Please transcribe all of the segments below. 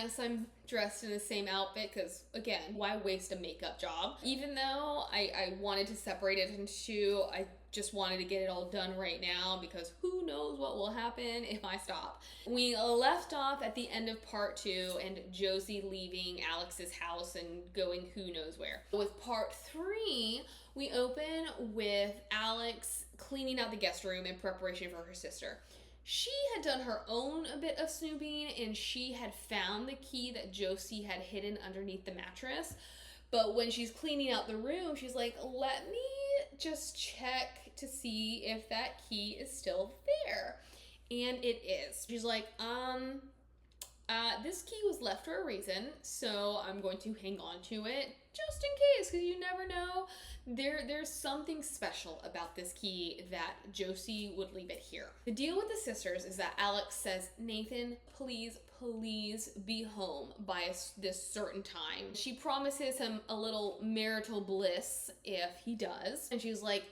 yes, I'm dressed in the same outfit because, again, why waste a makeup job? Even though I wanted to separate it into two, I just wanted to get it all done right now because who knows what will happen if I stop. We left off at the end of part 2 and Josie leaving Alex's house and going who knows where. With part 3, we open with Alex cleaning out the guest room in preparation for her sister. She had done her own bit of snooping and she had found the key that Josie had hidden underneath the mattress. But when she's cleaning out the room, she's like, let me just check to see if that key is still there. And it is. She's like, this key was left for a reason, so I'm going to hang on to it just in case, because you never know. There's something special about this key that Josie would leave it here. The deal with the sisters is that Alex says, Nathan, please be home by this certain time. She promises him a little marital bliss if he does. And she's like,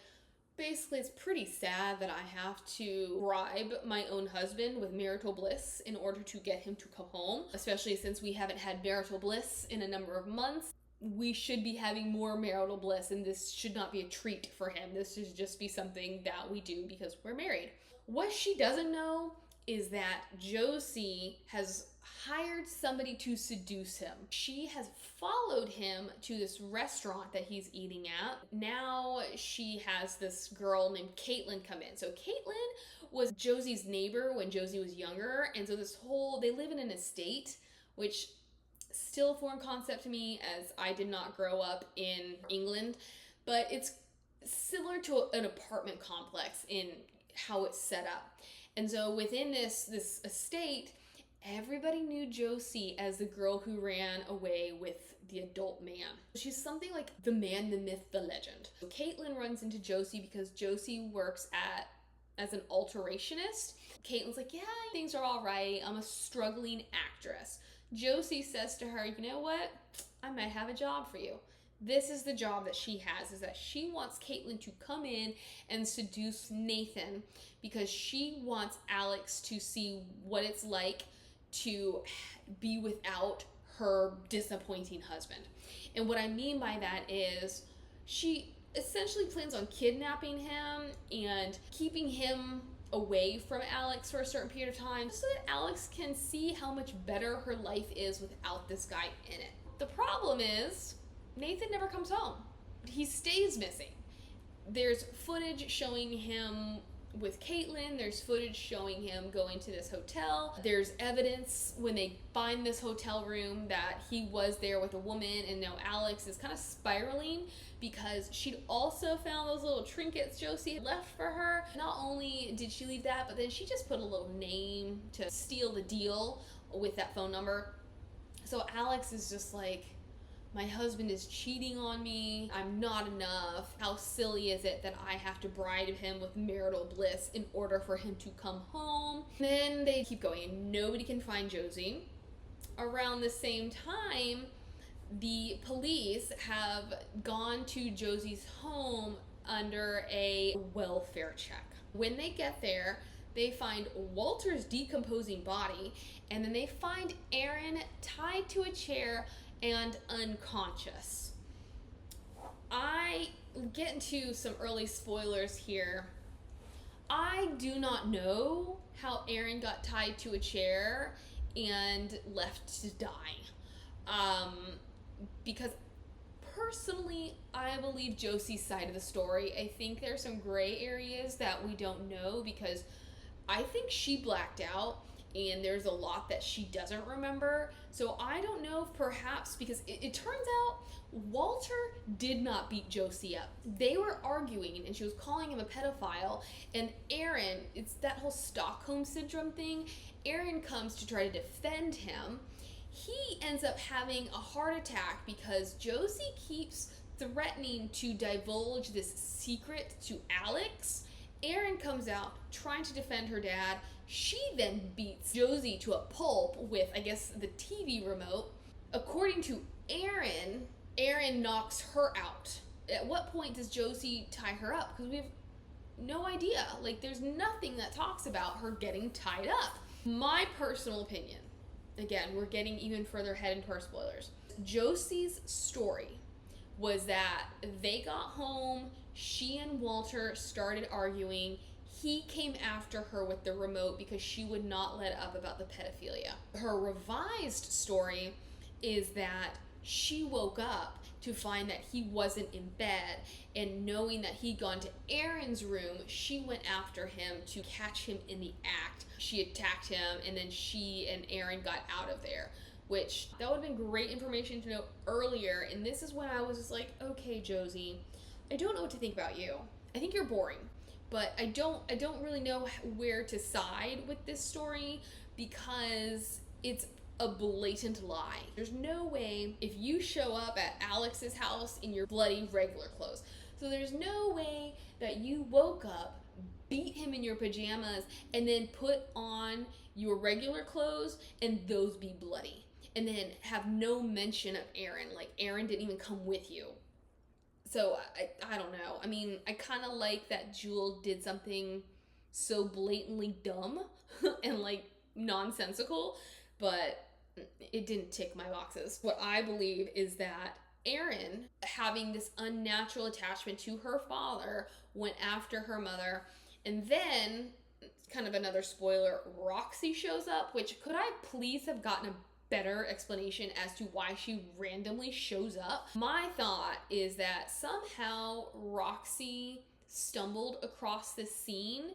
basically, it's pretty sad that I have to bribe my own husband with marital bliss in order to get him to come home, especially since we haven't had marital bliss in a number of months. We should be having more marital bliss, and this should not be a treat for him. This should just be something that we do because we're married. What she doesn't know is that Josie has hired somebody to seduce him. She has followed him to this restaurant that he's eating at. Now she has this girl named Caitlin come in. So Caitlin was Josie's neighbor when Josie was younger. And so they live in an estate, which still a foreign concept to me as I did not grow up in England, but it's similar to an apartment complex in how it's set up. And so within this estate, everybody knew Josie as the girl who ran away with the adult man. She's something like the man, the myth, the legend. So Caitlin runs into Josie because Josie works as an alterationist. Caitlin's like, yeah, things are all right. I'm a struggling actress. Josie says to her, you know what? I might have a job for you. This is the job that she has, is that she wants Caitlin to come in and seduce Nathan because she wants Alex to see what it's like to be without her disappointing husband. And what I mean by that is she essentially plans on kidnapping him and keeping him away from Alex for a certain period of time so that Alex can see how much better her life is without this guy in it. The problem is Nathan never comes home. He stays missing. There's footage showing him with Caitlin. There's footage showing him going to this hotel. There's evidence when they find this hotel room that he was there with a woman, and now Alex is kind of spiraling because she'd also found those little trinkets Josie had left for her. Not only did she leave that, but then she just put a little name to steal the deal with that phone number. So Alex is just like, my husband is cheating on me. I'm not enough. How silly is it that I have to bribe him with marital bliss in order for him to come home? Then they keep going and nobody can find Josie. Around the same time, the police have gone to Josie's home under a welfare check. When they get there, they find Walter's decomposing body, and then they find Aaron tied to a chair and unconscious. I get into some early spoilers here. I do not know how Aaron got tied to a chair and left to die. Because personally, I believe Josie's side of the story. I think there's some gray areas that we don't know because I think she blacked out and there's a lot that she doesn't remember. So I don't know if perhaps, because it turns out Walter did not beat Josie up. They were arguing and she was calling him a pedophile, and Aaron, it's that whole Stockholm syndrome thing, Aaron comes to try to defend him. He ends up having a heart attack because Josie keeps threatening to divulge this secret to Alex. Aaron comes out trying to defend her dad. She then beats Josie to a pulp with, I guess, the TV remote. According to Aaron knocks her out. At what point does Josie tie her up? Because we have no idea. Like, there's nothing that talks about her getting tied up. My personal opinion again, we're getting even further ahead into our spoilers. Josie's story was that they got home, she and Walter started arguing. He came after her with the remote because she would not let up about the pedophilia. Her revised story is that she woke up to find that he wasn't in bed, and knowing that he'd gone to Aaron's room, she went after him to catch him in the act. She attacked him, and then she and Aaron got out of there, which that would have been great information to know earlier. And this is when I was just like, okay, Josie, I don't know what to think about you. I think you're boring, but I don't really know where to side with this story, because it's a blatant lie. There's no way, if you show up at Alex's house in your bloody regular clothes, so there's no way that you woke up, beat him in your pajamas, and then put on your regular clothes and those be bloody, and then have no mention of Aaron, like Aaron didn't even come with you. So I don't know. I mean, I kind of like that Jewell did something so blatantly dumb and like nonsensical, but it didn't tick my boxes. What I believe is that Erin, having this unnatural attachment to her father, went after her mother, and then, kind of another spoiler, Roxy shows up, which, could I please have gotten a better explanation as to why she randomly shows up? My thought is that somehow Roxy stumbled across this scene.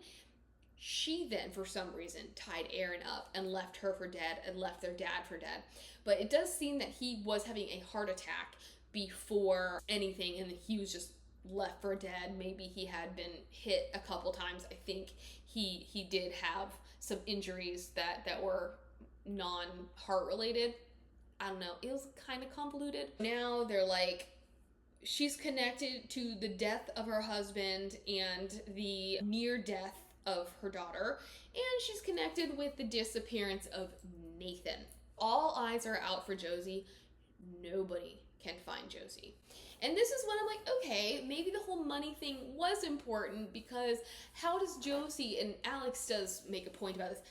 She then, for some reason, tied Aaron up and left her for dead and left their dad for dead. But it does seem that he was having a heart attack before anything, and he was just left for dead. Maybe he had been hit a couple times. I think he did have some injuries that were non-heart related. I don't know. It was kind of convoluted. Now they're like, she's connected to the death of her husband and the near death of her daughter, and she's connected with the disappearance of Nathan. All eyes are out for Josie. Nobody can find Josie. And this is when I'm like, okay, maybe the whole money thing was important, because how does Josie, and Alex does make a point about this,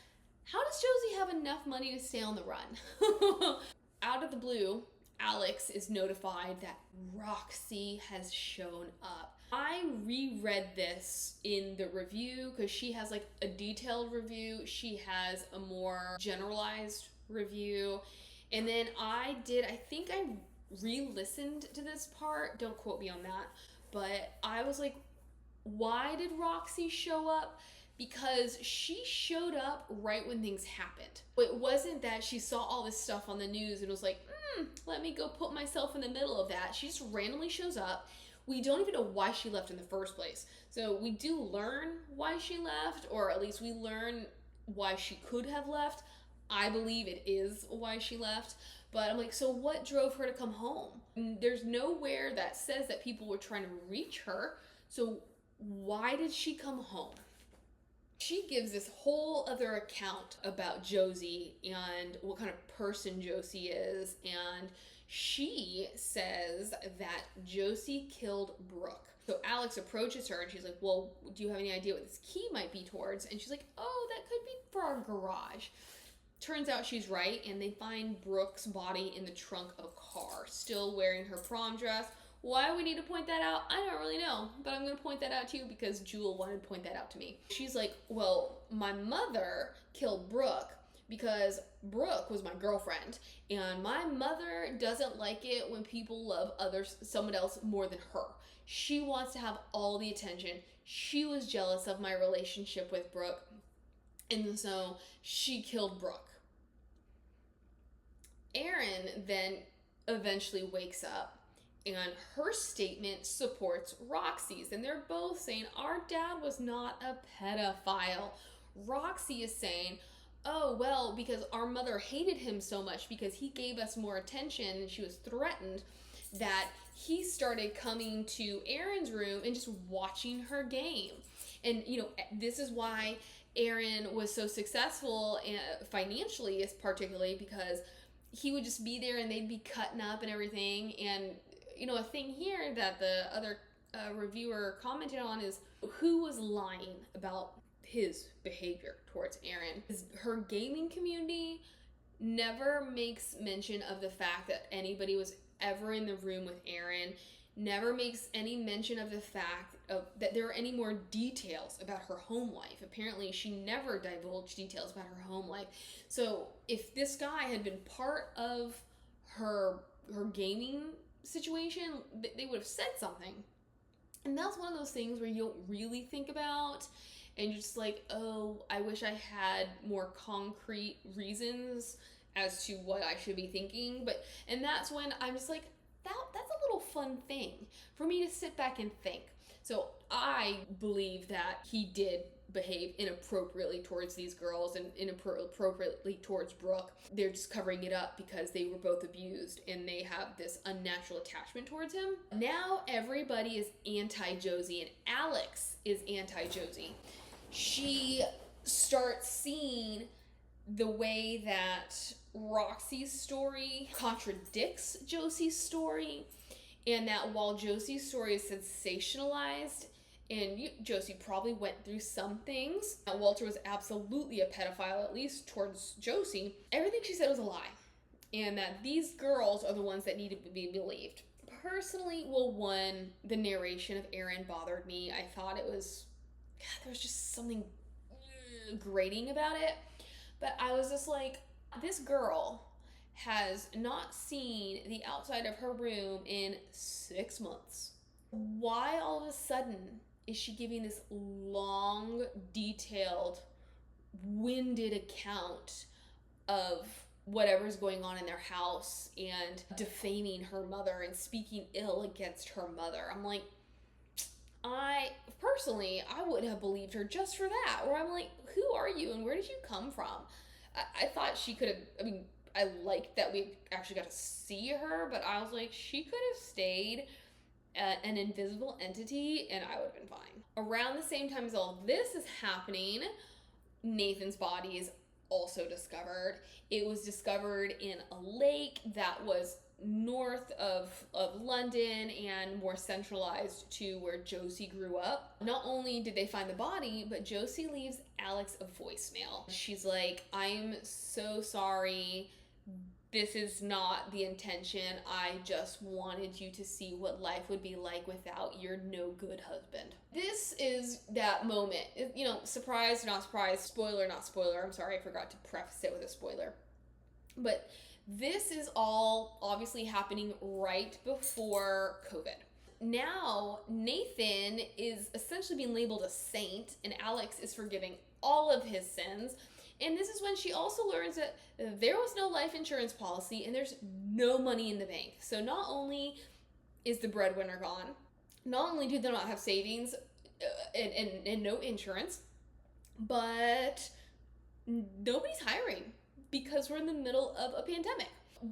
how does Josie have enough money to stay on the run? Out of the blue, Alex is notified that Roxy has shown up. I reread this in the review because she has like a detailed review. She has a more generalized review. And then I think I re-listened to this part. Don't quote me on that. But I was like, why did Roxy show up? Because she showed up right when things happened. It wasn't that she saw all this stuff on the news and was like, let me go put myself in the middle of that. She just randomly shows up. We don't even know why she left in the first place. So we do learn why she left, or at least we learn why she could have left. I believe it is why she left. But I'm like, so what drove her to come home? There's nowhere that says that people were trying to reach her. So why did she come home? She gives this whole other account about Josie and what kind of person Josie is, and she says that Josie killed Brooke. So Alex approaches her and she's like, well, do you have any idea what this key might be towards? And she's like, oh, that could be for our garage. Turns out she's right, and they find Brooke's body in the trunk of a car, still wearing her prom dress. Why we need to point that out, I don't really know, but I'm going to point that out to you because Jewell wanted to point that out to me. She's like, well, my mother killed Brooke because Brooke was my girlfriend, and my mother doesn't like it when people love someone else more than her. She wants to have all the attention. She was jealous of my relationship with Brooke, and so she killed Brooke. Erin then eventually wakes up, and her statement supports Roxy's, and they're both saying, our dad was not a pedophile. Roxy is saying, oh, well, because our mother hated him so much because he gave us more attention and she was threatened, that he started coming to Erin's room and just watching her game. And, you know, this is why Aaron was so successful financially, is particularly because he would just be there and they'd be cutting up and everything. And, you know, a thing here that the other reviewer commented on is who was lying about his behavior towards Erin. Is her gaming community? never makes mention of the fact that anybody was ever in the room with Aaron, never makes any mention of the fact that there are any more details about her home life. Apparently, she never divulged details about her home life. So if this guy had been part of her gaming situation, they would have said something. And that's one of those things where you don't really think about, and you're just like, oh, I wish I had more concrete reasons as to what I should be thinking. And that's when I'm just like, that's a little fun thing for me to sit back and think. So I believe that he did behave inappropriately towards these girls and inappropriately towards Brooke. They're just covering it up because they were both abused and they have this unnatural attachment towards him. Now everybody is anti-Josie, and Alex is anti-Josie. She starts seeing the way that Roxy's story contradicts Josie's story, and that while Josie's story is sensationalized, and Josie probably went through some things, that Walter was absolutely a pedophile, at least towards Josie, everything she said was a lie, and that these girls are the ones that need to be believed. Personally, the narration of Aaron bothered me. I thought there was just something grating about it. But I was just like, this girl has not seen the outside of her room in 6 months. Why all of a sudden is she giving this long, detailed, winded account of whatever's going on in their house and defaming her mother and speaking ill against her mother? I'm like, I would have believed her just for that. Where I'm like, who are you and where did you come from? I thought she could have, I liked that we actually got to see her, but I was like, she could have stayed an invisible entity and I would have been fine. Around the same time as all this is happening, Nathan's body is also discovered. It was discovered in a lake that was north of London and more centralized to where Josie grew up. Not only did they find the body, but Josie leaves Alex a voicemail. She's like, I'm so sorry. This is not the intention. I just wanted you to see what life would be like without your no good husband. This is that moment. Surprise, not surprise, spoiler, not spoiler. I'm sorry, I forgot to preface it with a spoiler. But this is all obviously happening right before COVID. Now, Nathan is essentially being labeled a saint, and Alex is forgiving all of his sins. And this is when she also learns that there was no life insurance policy and there's no money in the bank. So not only is the breadwinner gone, not only do they not have savings and no insurance, but nobody's hiring because we're in the middle of a pandemic.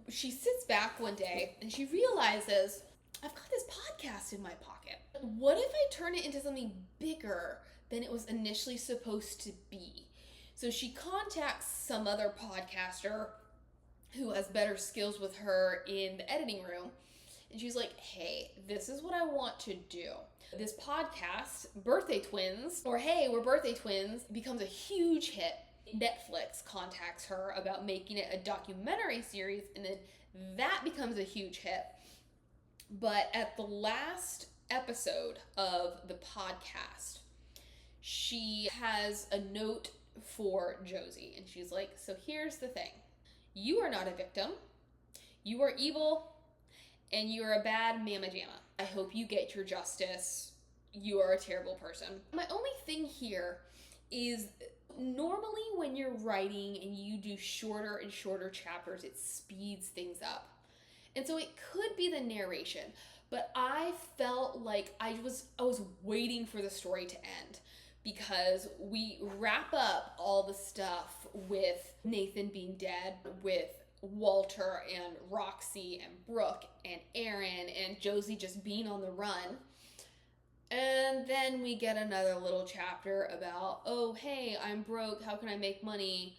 She sits back one day and she realizes, I've got this podcast in my pocket. What if I turn it into something bigger than it was initially supposed to be? So she contacts some other podcaster who has better skills with her in the editing room. And she's like, hey, this is what I want to do. This podcast, Birthday Twins, or Hey, We're Birthday Twins, becomes a huge hit. Netflix contacts her about making it a documentary series, and then that becomes a huge hit. But at the last episode of the podcast, she has a note for Josie, and she's like, so here's the thing. You are not a victim. You are evil, and you are a bad mamma jamma. I hope you get your justice. You are a terrible person. My only thing here is normally when you're writing and you do shorter and shorter chapters, it speeds things up. And so it could be the narration, but I felt like I was waiting for the story to end, because we wrap up all the stuff with Nathan being dead, with Walter and Roxy and Brooke and Aaron and Josie just being on the run. And then we get another little chapter about, oh, hey, I'm broke. How can I make money?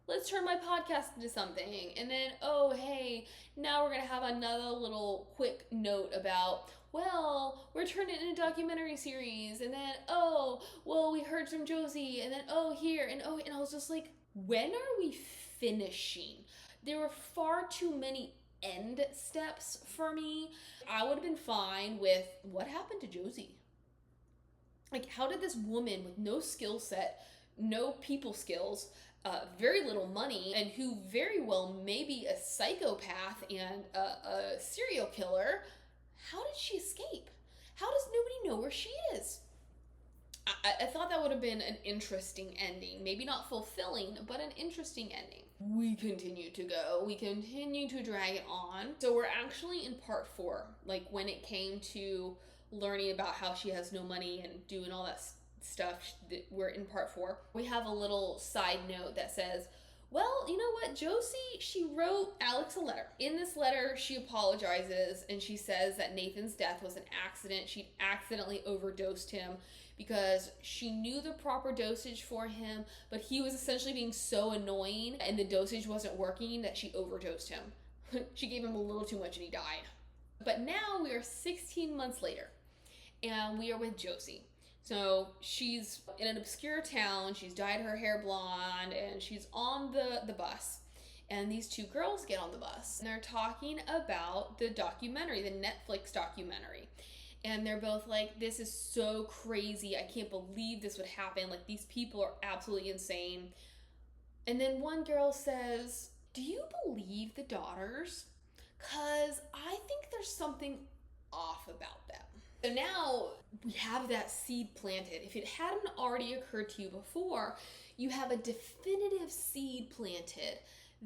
Let's turn my podcast into something. And then, oh, hey, now we're going to have another little quick note about, well, we're turning it into a documentary series. And then, oh, well, we heard from Josie. And then, oh, here. And I was just like, when are we finishing? There were far too many end steps for me. I would have been fine with what happened to Josie. Like, how did this woman with no skill set, no people skills, very little money, and who very well may be a psychopath and a serial killer, how did she escape? How does nobody know where she is? I thought that would have been an interesting ending. Maybe not fulfilling, but an interesting ending. We continue to go. We continue to drag it on. So we're actually in part 4. Like, when it came to learning about how she has no money and doing all that stuff, we're in part 4. We have a little side note that says, well, you know what, Josie, she wrote Alex a letter. In this letter, she apologizes and she says that Nathan's death was an accident. She'd accidentally overdosed him because she knew the proper dosage for him, but he was essentially being so annoying and the dosage wasn't working that she overdosed him. She gave him a little too much and he died. But now we are 16 months later and we are with Josie. So she's in an obscure town, she's dyed her hair blonde, and she's on the bus. And these two girls get on the bus, and they're talking about the documentary, the Netflix documentary. And they're both like, this is so crazy, I can't believe this would happen, like, these people are absolutely insane. And then one girl says, do you believe the daughters? 'Cause I think there's something off about them. So now we have that seed planted. If it hadn't already occurred to you before, you have a definitive seed planted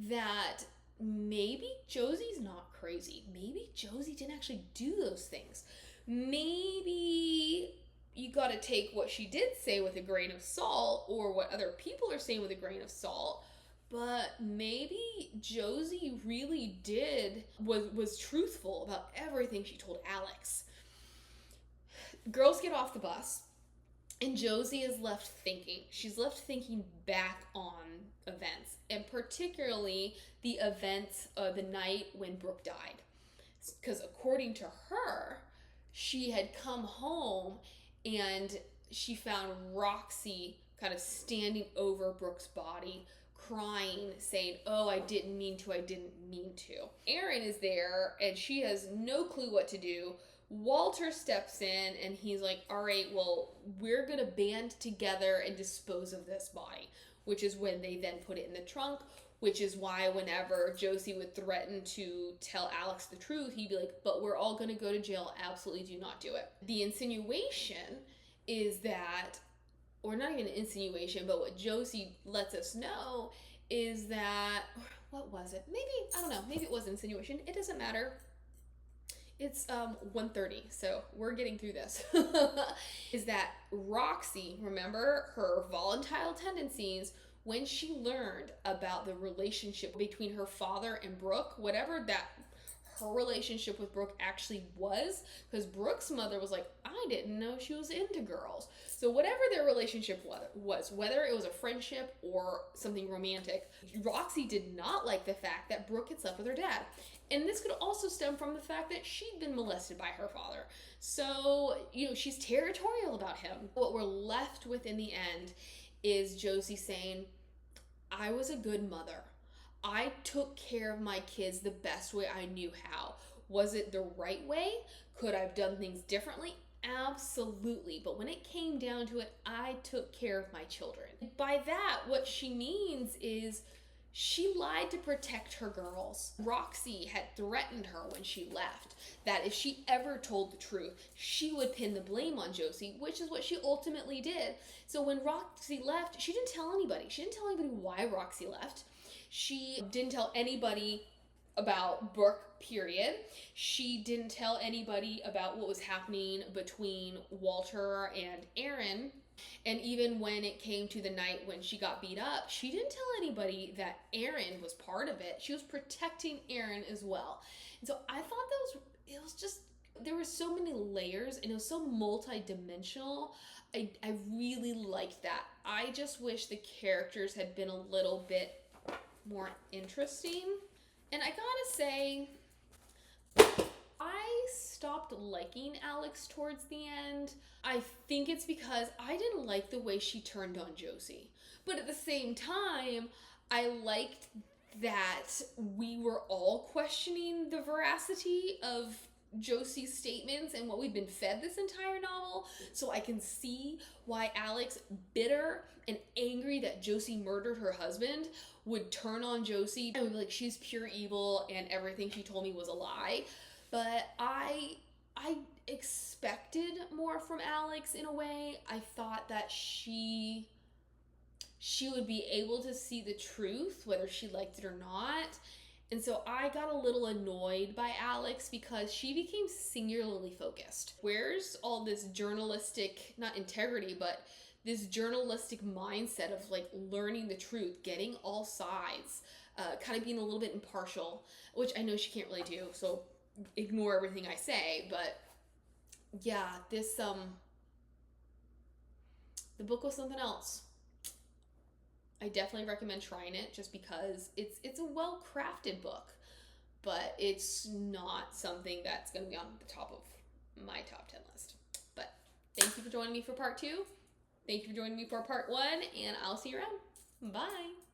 that maybe Josie's not crazy. Maybe Josie didn't actually do those things. Maybe you got to take what she did say with a grain of salt, or what other people are saying with a grain of salt. But maybe Josie really was truthful about everything she told Alex. Girls get off the bus, and Josie is left thinking. She's left thinking back on events, and particularly the events of the night when Brooke died. Because according to her, she had come home and she found Roxy kind of standing over Brooke's body, crying, saying, oh, I didn't mean to. Erin is there, and she has no clue what to do. Walter steps in, and he's like, all right, well, we're going to band together and dispose of this body, which is when they then put it in the trunk, which is why whenever Josie would threaten to tell Alex the truth, he'd be like, but we're all going to go to jail. Absolutely do not do it. The insinuation is that, or not even an insinuation, but what Josie lets us know is that, what was it? Maybe, I don't know, maybe it was an insinuation. It doesn't matter. It's 1:30, so we're getting through this. Is that Roxy, remember her volatile tendencies, when she learned about the relationship between her father and Brooke, whatever that her relationship with Brooke actually was, because Brooke's mother was like, I didn't know she was into girls. So whatever their relationship was, whether it was a friendship or something romantic, Roxy did not like the fact that Brooke had slept with her dad. And this could also stem from the fact that she'd been molested by her father. So, she's territorial about him. What we're left with in the end is Josie saying, I was a good mother. I took care of my kids the best way I knew how. Was it the right way? Could I have done things differently? Absolutely. But when it came down to it, I took care of my children. By that, what she means is she lied to protect her girls. Roxy had threatened her when she left that if she ever told the truth, she would pin the blame on Josie, which is what she ultimately did. So when Roxy left, she didn't tell anybody. She didn't tell anybody why Roxy left. She didn't tell anybody about Brooke, period. She didn't tell anybody about what was happening between Walter and Erin. And even when it came to the night when she got beat up, she didn't tell anybody that Erin was part of it. She was protecting Erin as well. And so I thought there were so many layers and it was so multi-dimensional. I really liked that. I just wish the characters had been a little bit more interesting. And I gotta say, I stopped liking Alex towards the end. I think it's because I didn't like the way she turned on Josie. But at the same time, I liked that we were all questioning the veracity of Josie's statements and what we've been fed this entire novel. So I can see why Alex, bitter and angry that Josie murdered her husband, would turn on Josie and would be like, she's pure evil and everything she told me was a lie. But I expected more from Alex in a way. I thought that she would be able to see the truth, whether she liked it or not. And so I got a little annoyed by Alex because she became singularly focused. Where's all this journalistic, not integrity, but this journalistic mindset of like learning the truth, getting all sides, kind of being a little bit impartial, which I know she can't really do, so ignore everything I say. But yeah, this, the book was something else. I definitely recommend trying it just because it's a well-crafted book, but it's not something that's going to be on the top of my top 10 list. But thank you for joining me for part 2. Thank you for joining me for part 1, and I'll see you around. Bye.